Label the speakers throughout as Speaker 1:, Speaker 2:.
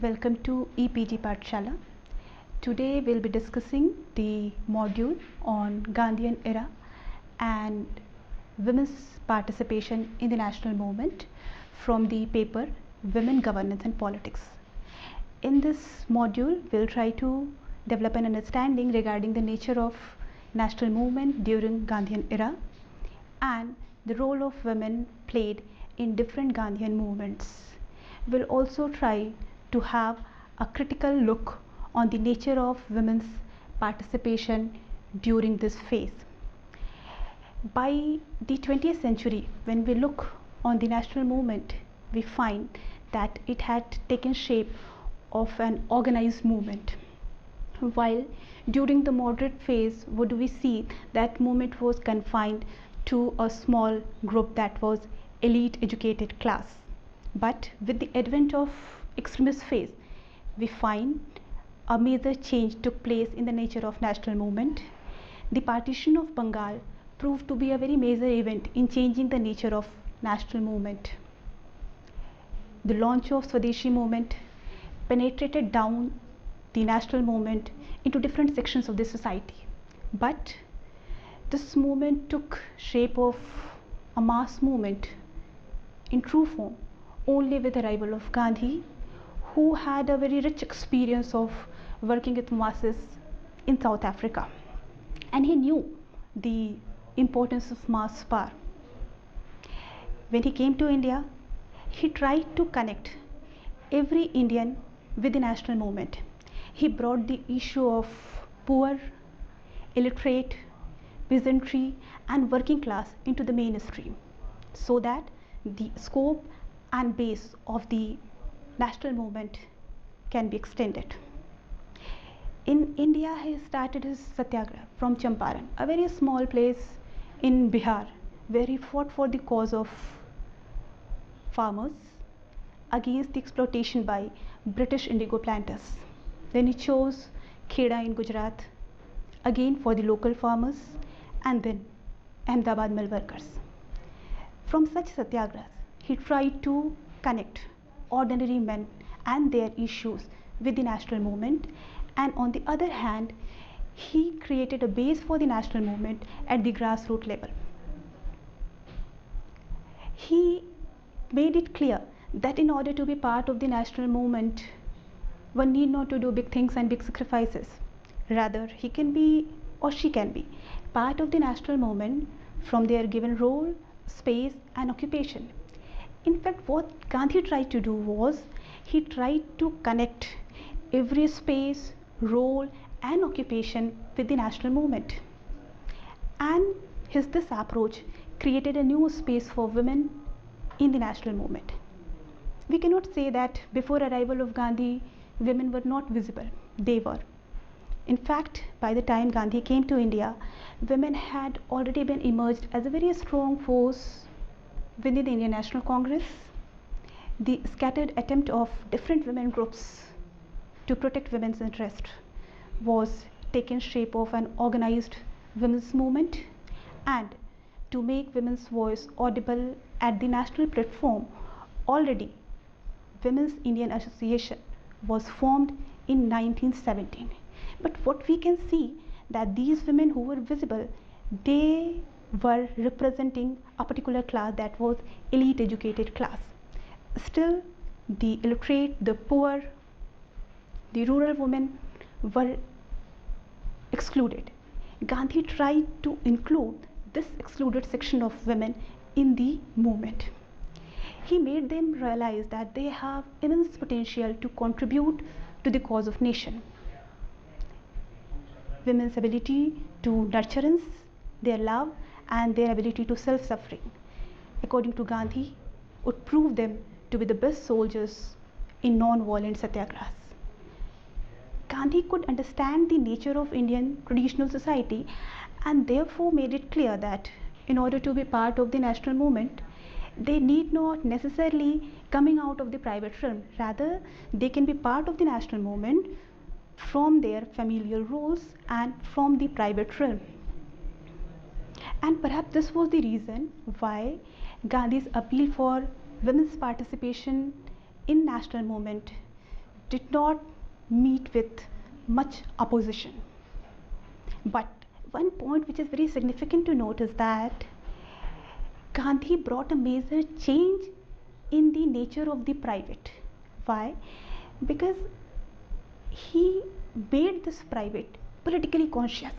Speaker 1: welcome to EPG Pathshala. Today we'll be discussing the module on Gandhian era and women's participation in the national movement from the paper Women, Governance and Politics. In this module, we'll try to develop an understanding regarding the nature of national movement during Gandhian era and the role of women played in different Gandhian movements. We'll also try to have a critical look on the nature of women's participation during this phase. By the 20th century, when we look on the national movement, we find that it had taken shape of an organized movement. While during the moderate phase, what do we see? That movement was confined to a small group, that was elite educated class. But with the advent of extremist phase, we find a major change took place in the nature of national movement. The partition of Bengal proved to be a very major event in changing the nature of national movement. The launch of Swadeshi movement penetrated down the national movement into different sections of the society. But this movement took shape of a mass movement in true form only with the arrival of Gandhi, who had a very rich experience of working with masses in South Africa, and he knew the importance of mass power. When he came to India, he tried to connect every Indian with the national movement. He brought the issue of poor, illiterate, peasantry and working class into the mainstream, so that the scope and base of the national movement can be extended. In India, he started his satyagraha from Champaran, a very small place in Bihar, where he fought for the cause of farmers against the exploitation by British indigo planters. Then he chose Kheda in Gujarat, again for the local farmers, and then Ahmedabad mill workers. From such satyagrahas, he tried to connect ordinary men and their issues with the national movement, and on the other hand, he created a base for the national movement at the grassroots level. He made it clear that in order to be part of the national movement, one need not to do big things and big sacrifices. Rather, he can be or she can be part of the national movement from their given role, space and occupation. In fact, what Gandhi tried to do was, he tried to connect every space, role and occupation with the national movement. And this approach created a new space for women in the national movement. We cannot say that before arrival of Gandhi, women were not visible. They were. In fact, by the time Gandhi came to India, women had already been emerged as a very strong force within the Indian National Congress. The scattered attempt of different women groups to protect women's interest was taken shape of an organized women's movement, and to make women's voice audible at the national platform, already Women's Indian Association was formed in 1917. But what we can see, that these women who were visible, they were representing a particular class, that was elite educated class. Still, the illiterate, the poor, the rural women were excluded. Gandhi tried to include this excluded section of women in the movement. He made them realize that they have immense potential to contribute to the cause of nation. Women's ability to nurturance, their love and their ability to self-suffering, according to Gandhi, would prove them to be the best soldiers in non-violent satyagrahas. Gandhi could understand the nature of Indian traditional society and therefore made it clear that in order to be part of the national movement, they need not necessarily coming out of the private realm. Rather, they can be part of the national movement from their familial roles and from the private realm. And perhaps this was the reason why Gandhi's appeal for women's participation in national movement did not meet with much opposition. But one point which is very significant to note is that Gandhi brought a major change in the nature of the private. Why? Because he made this private politically conscious.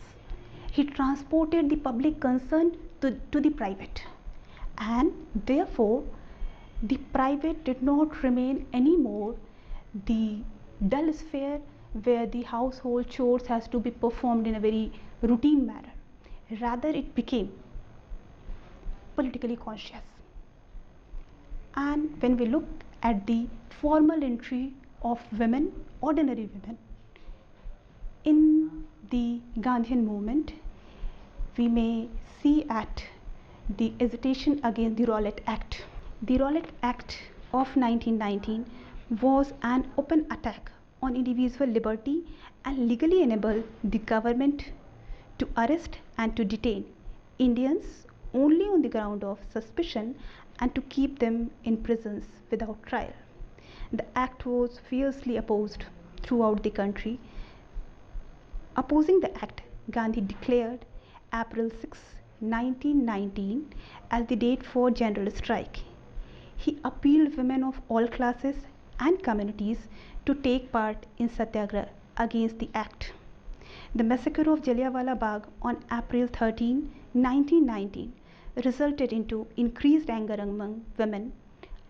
Speaker 1: He transported the public concern to the private, and therefore the private did not remain anymore the dull sphere where the household chores has to be performed in a very routine manner. Rather, it became politically conscious. And when we look at the formal entry of women, ordinary women, in the Gandhian movement, we may see at the agitation against the Orluk Act. The Orluk Act of 1919 was an open attack on individual liberty and legally enabled the government to arrest and to detain Indians only on the ground of suspicion and to keep them in prisons without trial. The act was fiercely opposed throughout the country. Opposing the act, Gandhi declared April 6, 1919 as the date for general strike. He appealed women of all classes and communities to take part in satyagraha against the act. The massacre of Jallianwala Bagh on April 13, 1919 resulted into increased anger among women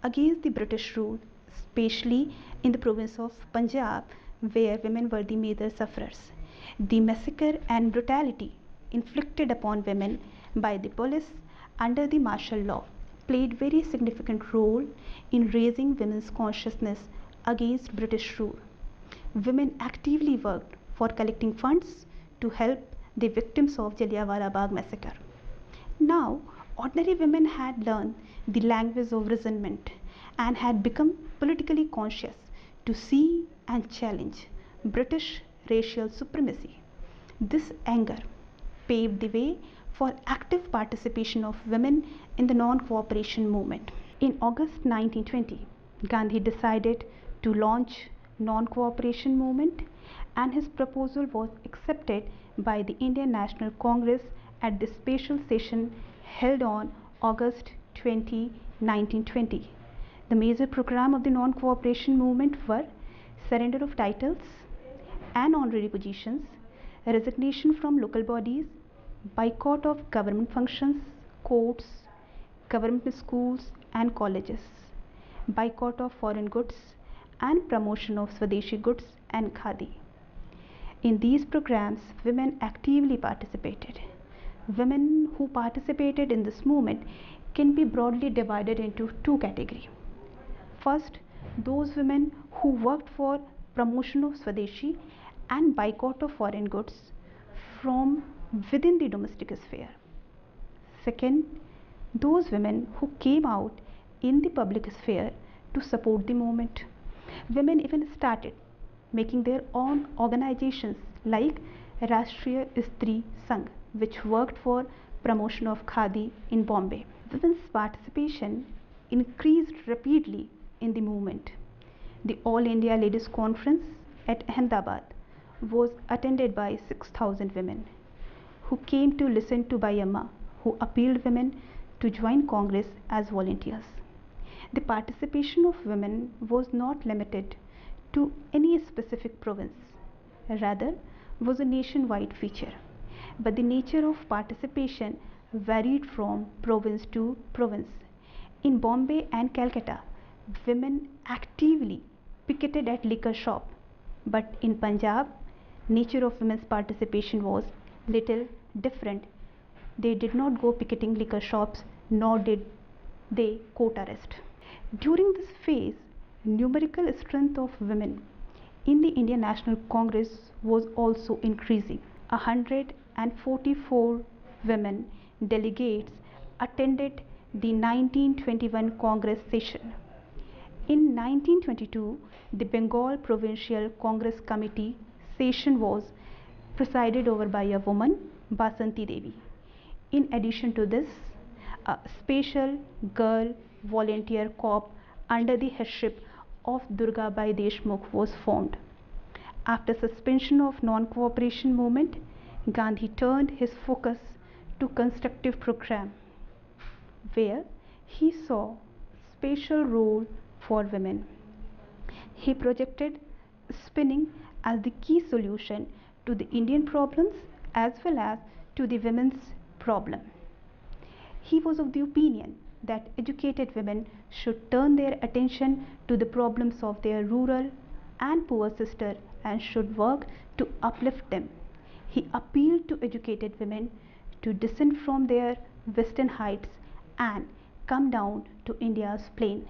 Speaker 1: against the British rule, especially in the province of Punjab, where women were the major sufferers. The massacre and brutality inflicted upon women by the police under the martial law played very significant role in raising women's consciousness against British rule. Women actively worked for collecting funds to help the victims of Jallianwala Bagh massacre. Now, ordinary women had learned the language of resentment and had become politically conscious to see and challenge British racial supremacy. This anger paved the way for active participation of women in the non-cooperation movement. In August 1920, Gandhi decided to launch non-cooperation movement, and his proposal was accepted by the Indian National Congress at the special session held on August 20, 1920. The major program of the non-cooperation movement were surrender of titles and honorary positions, resignation from local bodies, boycott of government functions, courts, government schools and colleges, boycott of foreign goods, and promotion of Swadeshi goods and khadi. In these programs, women actively participated. Women who participated in this movement can be broadly divided into two categories. First, those women who worked for promotion of Swadeshi and boycott of foreign goods from within the domestic sphere. Second, those women who came out in the public sphere to support the movement. Women even started making their own organizations like Rashtriya Stri Sangh, which worked for promotion of khadi in Bombay. Women's participation increased rapidly in the movement. The All India Ladies Conference at Ahmedabad was attended by 6,000 women who came to listen to Bayamma, who appealed women to join Congress as volunteers. The participation of women was not limited to any specific province, rather was a nationwide feature. But the nature of participation varied from province to province. In Bombay and Calcutta, women actively picketed at liquor shop, but in Punjab, nature of women's participation was little different. They did not go picketing liquor shops, nor did they court arrest. During this phase, numerical strength of women in the Indian National Congress was also increasing. 144 women delegates attended the 1921 Congress session. In 1922, the Bengal Provincial Congress Committee session was presided over by a woman, Basanti Devi. In addition to this, a special girl volunteer corps under the headship of Durgabai Deshmukh was formed. After suspension of non-cooperation movement, Gandhi turned his focus to constructive program, where he saw special role for women. He projected spinning as the key solution to the Indian problems as well as to the women's problem. He was of the opinion that educated women should turn their attention to the problems of their rural and poor sisters and should work to uplift them. He appealed to educated women to descend from their western heights and come down to India's plain,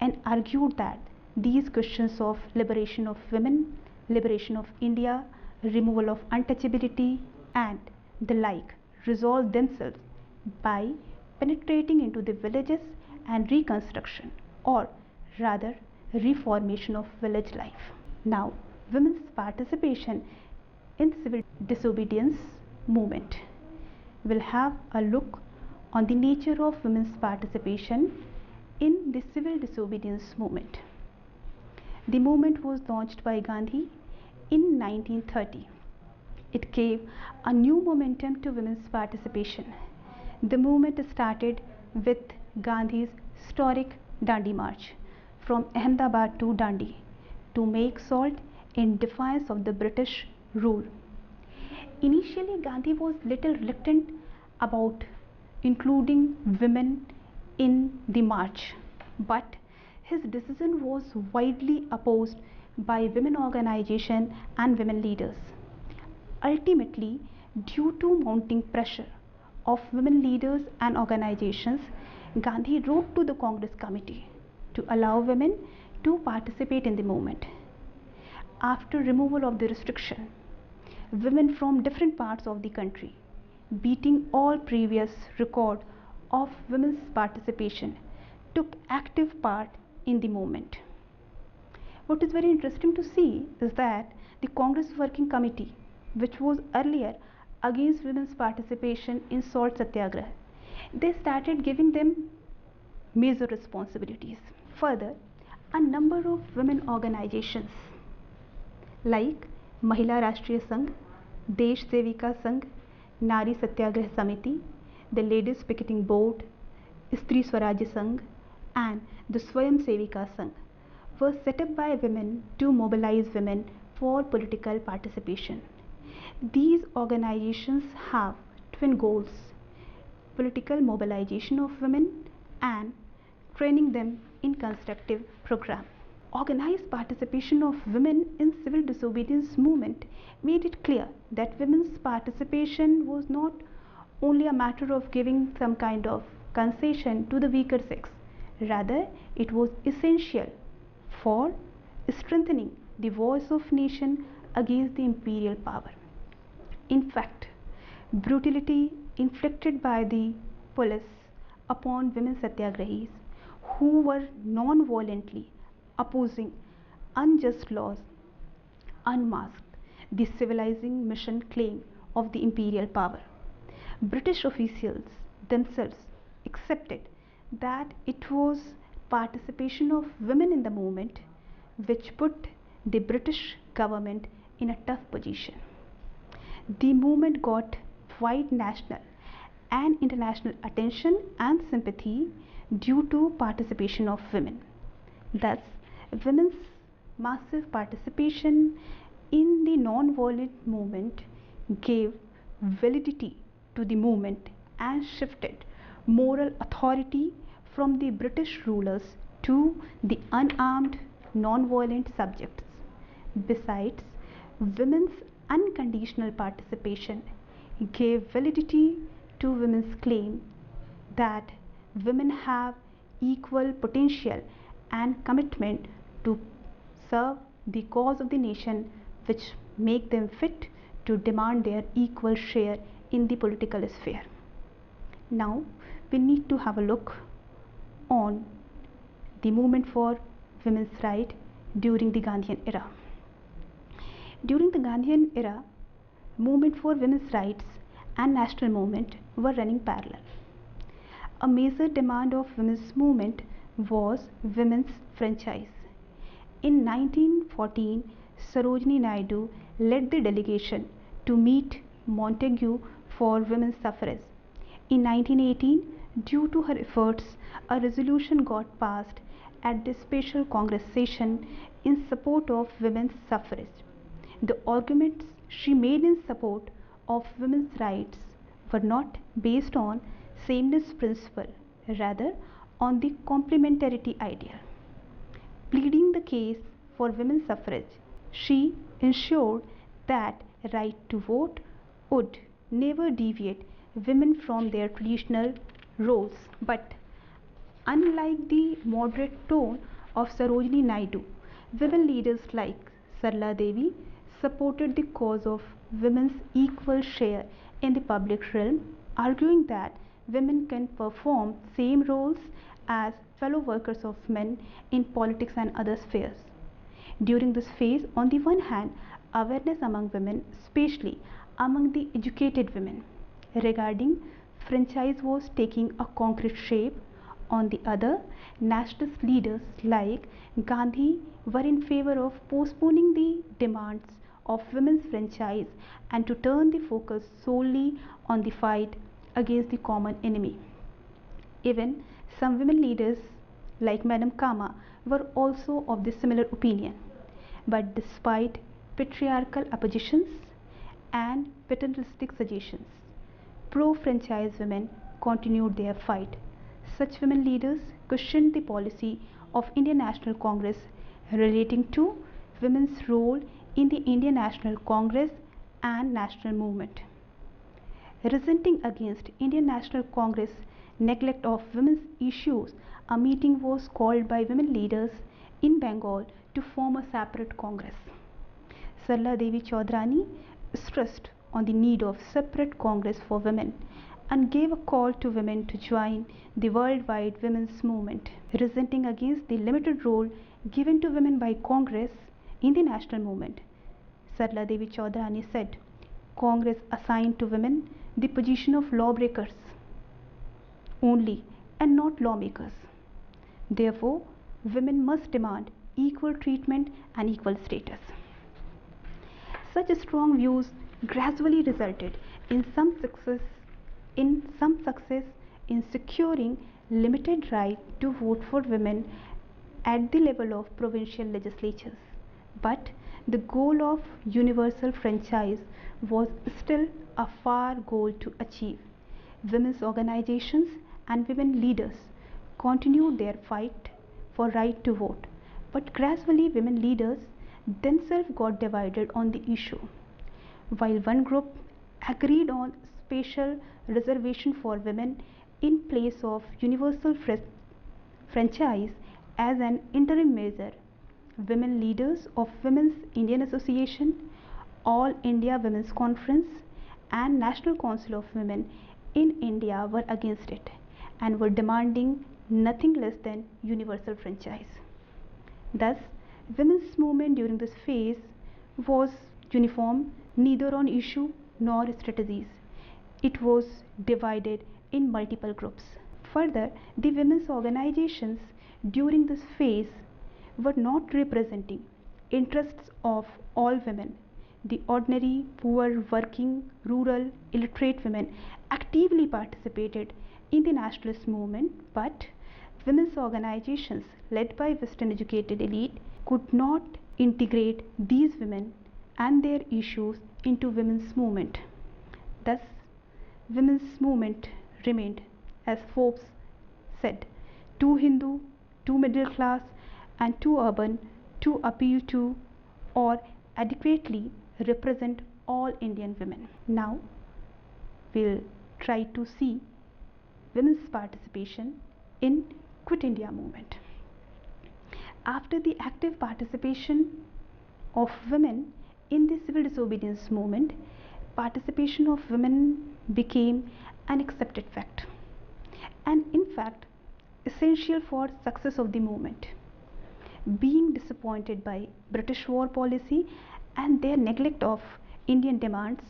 Speaker 1: and argued that these questions of liberation of women, liberation of India, removal of untouchability, and the like resolve themselves by penetrating into the villages and reconstruction, or rather reformation of village life. Now, women's participation in civil disobedience movement. We'll have a look on the nature of women's participation in the civil disobedience movement. The movement was launched by Gandhi in 1930. It gave a new momentum to women's participation. The movement started with Gandhi's historic Dandi March from Ahmedabad to Dandi to make salt in defiance of the British rule. Initially, Gandhi was little reluctant about including women in the march, but his decision was widely opposed by women organizations and women leaders. Ultimately, due to mounting pressure of women leaders and organizations, Gandhi wrote to the Congress committee to allow women to participate in the movement. After removal of the restriction, women from different parts of the country, beating all previous record of women's participation, took active part in the movement. What is very interesting to see is that the Congress Working Committee, which was earlier against women's participation in salt satyagraha, they started giving them major responsibilities. Further, a number of women organizations like Mahila Rashtriya Sangh, Desh Sevika Sangh, Nari Satyagrah Samiti, the Ladies Picketing Board, Stri Swaraj Sangh, and the Swayam Sevika Sangh were set up by women to mobilize women for political participation. These organizations have twin goals: political mobilization of women and training them in constructive program. Organized participation of women in civil disobedience movement made it clear that women's participation was not only a matter of giving some kind of concession to the weaker sex, rather it was essential for strengthening the voice of nation against the imperial power. In fact, brutality inflicted by the police upon women satyagrahis who were non-violently opposing unjust laws unmasked the civilizing mission claim of the imperial power. British officials themselves accepted that it was participation of women in the movement which put the British government in a tough position. The movement got wide national and international attention and sympathy due to participation of women. Thus, women's massive participation in the non-violent movement gave validity to the movement and shifted moral authority from the British rulers to the unarmed non-violent subjects. Besides, women's unconditional participation gave validity to women's claim that women have equal potential and commitment to serve the cause of the nation, which make them fit to demand their equal share in the political sphere. Now we need to have a look on the movement for women's rights during the Gandhian era. During the Gandhian era, movement for women's rights and national movement were running parallel. A major demand of women's movement was women's franchise. In 1914, Sarojini Naidu led the delegation to meet Montague for women's suffrage. In 1918, due to her efforts, a resolution got passed at the Special Congress session in support of women's suffrage. The arguments she made in support of women's rights were not based on sameness principle, rather on the complementarity ideal. Pleading the case for women's suffrage, she ensured that right to vote would never deviate women from their traditional roles. But unlike the moderate tone of Sarojini Naidu, women leaders like Sarla Devi supported the cause of women's equal share in the public realm, arguing that women can perform same roles as fellow workers of men in politics and other spheres. During this phase, on the one hand, awareness among women, especially among the educated women, regarding franchise was taking a concrete shape. On the other, nationalist leaders like Gandhi were in favor of postponing the demands of women's franchise and to turn the focus solely on the fight against the common enemy. Even some women leaders like Madam Kama were also of the similar opinion. But despite patriarchal oppositions and paternalistic suggestions, pro-franchise women continued their fight. Such women leaders questioned the policy of Indian National Congress relating to women's role in the Indian National Congress and national movement. Resenting against Indian National Congress neglect of women's issues, a meeting was called by women leaders in Bengal to form a separate congress. Sarla Devi Chaudrani stressed on the need of separate congress for women and gave a call to women to join the worldwide women's movement. Resenting against the limited role given to women by Congress in the national movement, Sarla Devi Chaudrani said, Congress assigned to women the position of lawbreakers only and not lawmakers. Therefore, women must demand equal treatment and equal status. Such strong views gradually resulted in some success in securing limited right to vote for women at the level of provincial legislatures. But the goal of universal franchise was still a far goal to achieve. Women's organizations and women leaders continued their fight for right to vote, but gradually women leaders themselves got divided on the issue. While one group agreed on special reservation for women in place of universal franchise as an interim measure, women leaders of Women's Indian Association, All India Women's Conference and National Council of Women in India were against it and were demanding nothing less than universal franchise. Thus, women's movement during this phase was uniform neither on issue nor strategies. It was divided in multiple groups. Further, the women's organizations during this phase were not representing interests of all women. The ordinary, poor, working, rural, illiterate women actively participated in the nationalist movement, but women's organizations led by Western educated elite could not integrate these women and their issues into women's movement. Thus, women's movement remained, as Forbes said, too Hindu, too middle class, and too urban to appeal to or adequately represent all Indian women. Now, we'll try to see women's participation in Quit India movement. After the active participation of women in the civil disobedience movement, participation of women became an accepted fact and in fact essential for success of the movement. Being disappointed by British war policy and their neglect of Indian demands,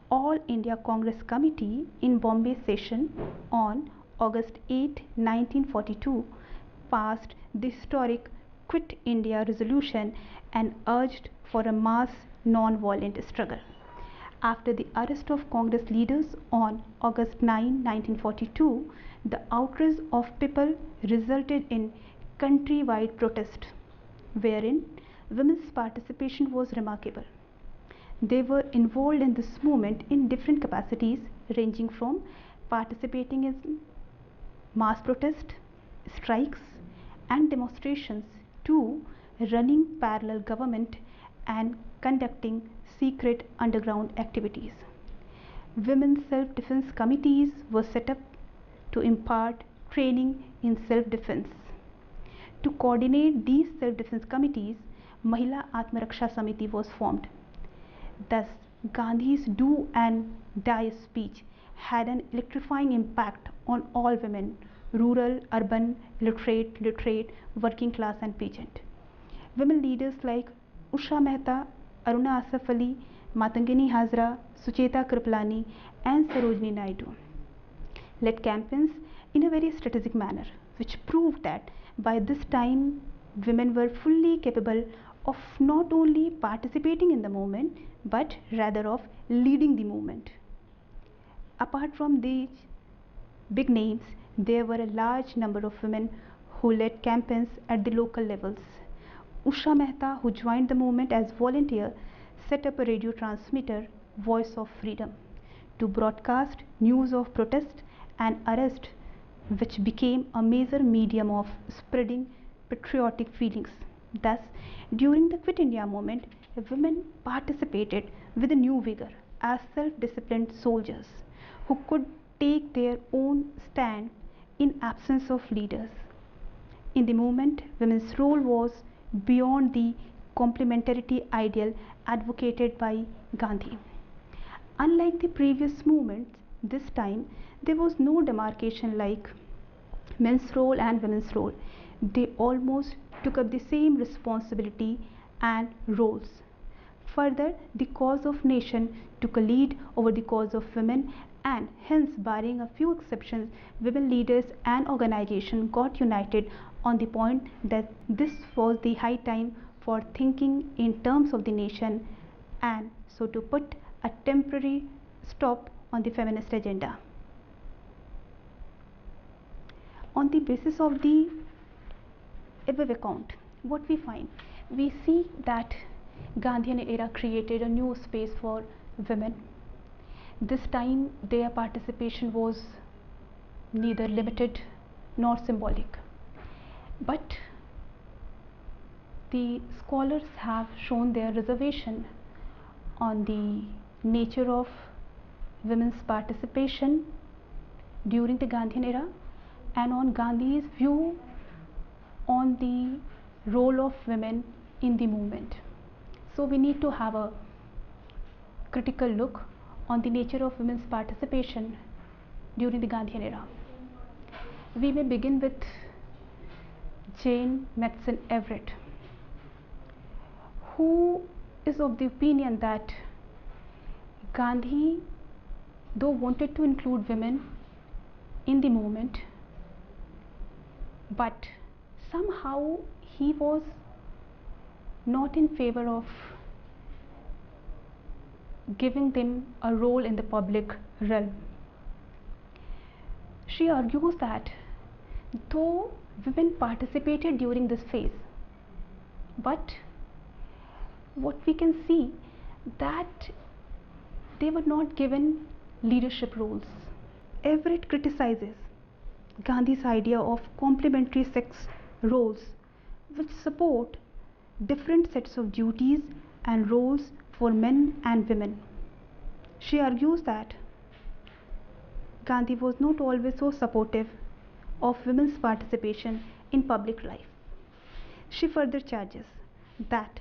Speaker 1: All India Congress Committee in Bombay session on August 8, 1942 passed the historic Quit India resolution and urged for a mass non-violent struggle. After the arrest of Congress leaders on August 9, 1942, the outrage of people resulted in countrywide protest, wherein women's participation was remarkable. They were involved in this movement in different capacities, ranging from participating in mass protest, strikes, and demonstrations to running parallel government and conducting secret underground activities. Women's self-defense committees were set up to impart training in self-defense. To coordinate these self-defense committees, Mahila Atmaraksha Samiti was formed. Thus, Gandhi's do and die speech had an electrifying impact on all women, rural, urban, literate, working class and peasant. Women leaders like Usha Mehta, Aruna Asaf Ali, Matangini Hazra, Sucheta Kripalani and Sarojini Naidu led campaigns in a very strategic manner, which proved that by this time women were fully capable of not only participating in the movement but rather of leading the movement. Apart from these big names, there were a large number of women who led campaigns at the local levels. Usha Mehta, who joined the movement as volunteer, set up a radio transmitter, Voice of Freedom, to broadcast news of protest and arrest, which became a major medium of spreading patriotic feelings. Thus, during the Quit India movement, women participated with a new vigor as self-disciplined soldiers who could take their own stand in absence of leaders. In the movement, women's role was beyond the complementarity ideal advocated by Gandhi. Unlike the previous movements, this time there was no demarcation like men's role and women's role. They almost took up the same responsibility and roles. Further, the cause of nation took a lead over the cause of women, and hence, barring a few exceptions, women leaders and organizations got united on the point that this was the high time for thinking in terms of the nation and so to put a temporary stop on the feminist agenda. On the basis of the above account, what we find? We see that Gandhian era created a new space for women. This time their participation was neither limited nor symbolic. But the scholars have shown their reservation on the nature of women's participation during the Gandhian era and on Gandhi's view on the role of women in the movement. So we need to have a critical look on the nature of women's participation during the Gandhian era. We may begin with Jane Matson Everett, who is of the opinion that Gandhi, though wanted to include women in the movement, but somehow he was not in favor of giving them a role in the public realm. She argues that though women participated during this phase, but what we can see that they were not given leadership roles. Everett criticizes Gandhi's idea of complementary sex roles which support different sets of duties and roles for men and women. She argues that Gandhi was not always so supportive of women's participation in public life. She further charges that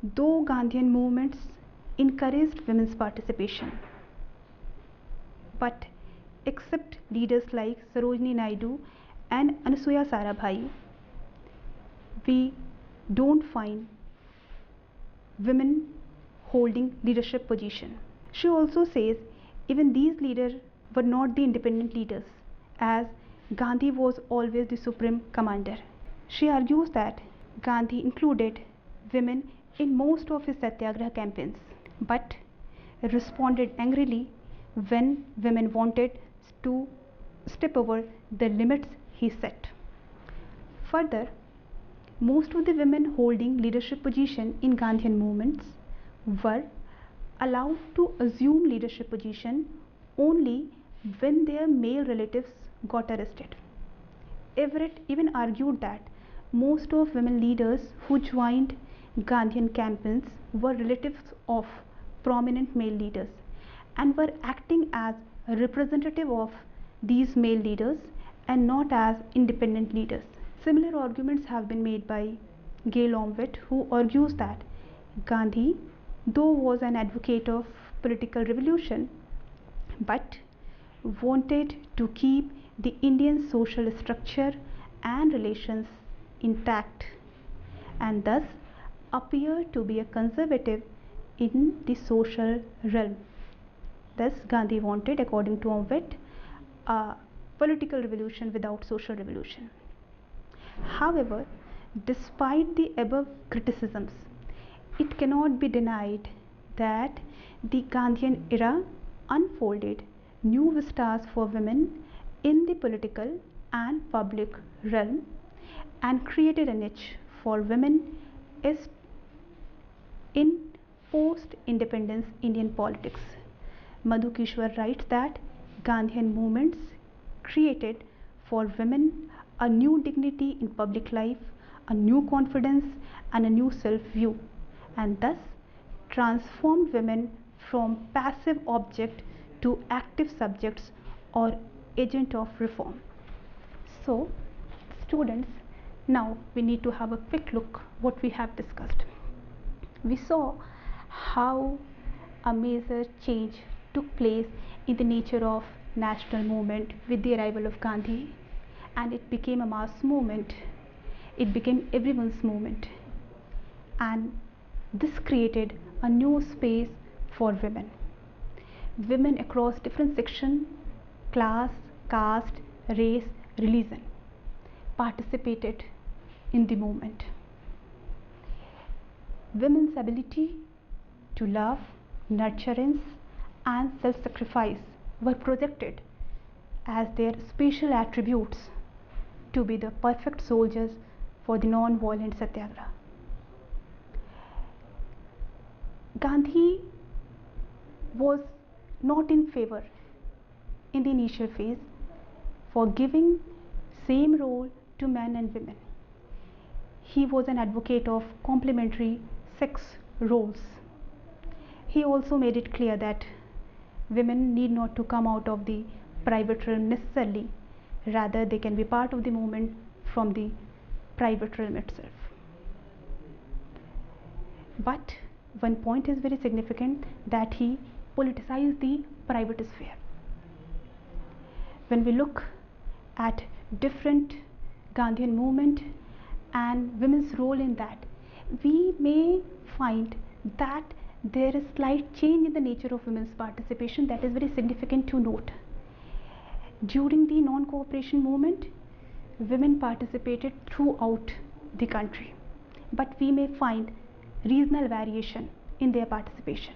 Speaker 1: though Gandhian movements encouraged women's participation, but except leaders like Sarojini Naidu and Anusuya Sarabhai, we don't find women holding leadership position. She also says even these leaders were not the independent leaders, as Gandhi was always the supreme commander. She argues that Gandhi included women in most of his satyagraha campaigns, but responded angrily when women wanted to step over the limits he set. Further, most of the women holding leadership position in Gandhian movements were allowed to assume leadership position only when their male relatives got arrested. Everett even argued that most of women leaders who joined Gandhian campaigns were relatives of prominent male leaders and were acting as a representative of these male leaders and not as independent leaders. Similar arguments have been made by Gail Omvett, who argues that Gandhi, though was an advocate of political revolution, but wanted to keep the Indian social structure and relations intact and thus appeared to be a conservative in the social realm. Thus, Gandhi wanted, according to Omvett, a political revolution without social revolution. However, despite the above criticisms, it cannot be denied that the Gandhian era unfolded new vistas for women in the political and public realm and created a niche for women in post-independence Indian politics. Madhu Kishwar writes that Gandhian movements created for women a new dignity in public life, a new confidence and a new self-view, and thus transformed women from passive object to active subjects or agent of reform. So, students, now we need to have a quick look what we have discussed. We saw how a major change took place in the nature of national movement with the arrival of Gandhi, and it became a mass movement. It became everyone's movement, and this created a new space for women. Women across different sections, class, caste, race, religion participated in the movement. Women's ability to love, nurturance and self-sacrifice were projected as their special attributes to be the perfect soldiers for the non-violent satyagraha. Gandhi was not in favor in the initial phase for giving same role to men and women. He was an advocate of complementary sex roles. He also made it clear that women need not to come out of the private realm necessarily, rather they can be part of the movement from the private realm itself. But one point is very significant, that he politicized the private sphere. When we look at different Gandhian movement and women's role in that, we may find that there is slight change in the nature of women's participation that is very significant to note. During the non-cooperation movement, women participated throughout the country, but we may find regional variation in their participation.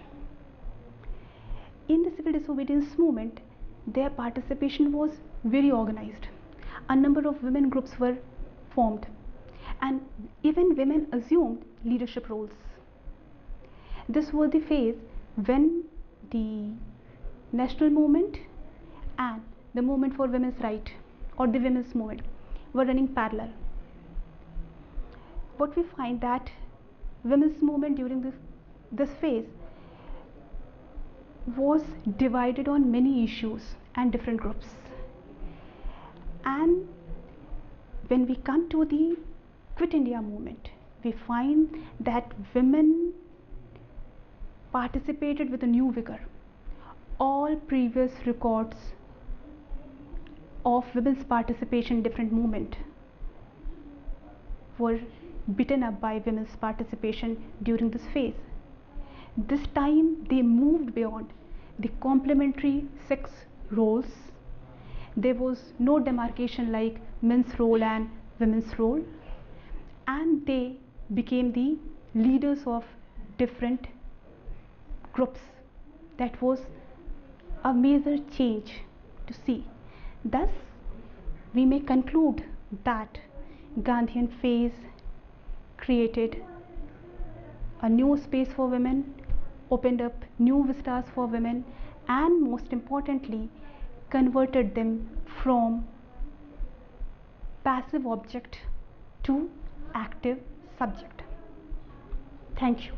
Speaker 1: In the civil disobedience movement, their participation was very organized. A number of women groups were formed, and even women assumed leadership roles. This was the phase when the national movement and the movement for women's right or the women's movement were running parallel. What we find that women's movement during this phase was divided on many issues and different groups. And when we come to the Quit India movement, we find that women participated with a new vigor. All previous records of women's participation in different movements were beaten up by women's participation during this phase. This time they moved beyond the complementary sex roles. There was no demarcation like men's role and women's role, and they became the leaders of different groups. That was a major change to see. Thus, we may conclude that Gandhian phase created a new space for women, opened up new vistas for women, and most importantly, converted them from passive object to active subject. Thank you.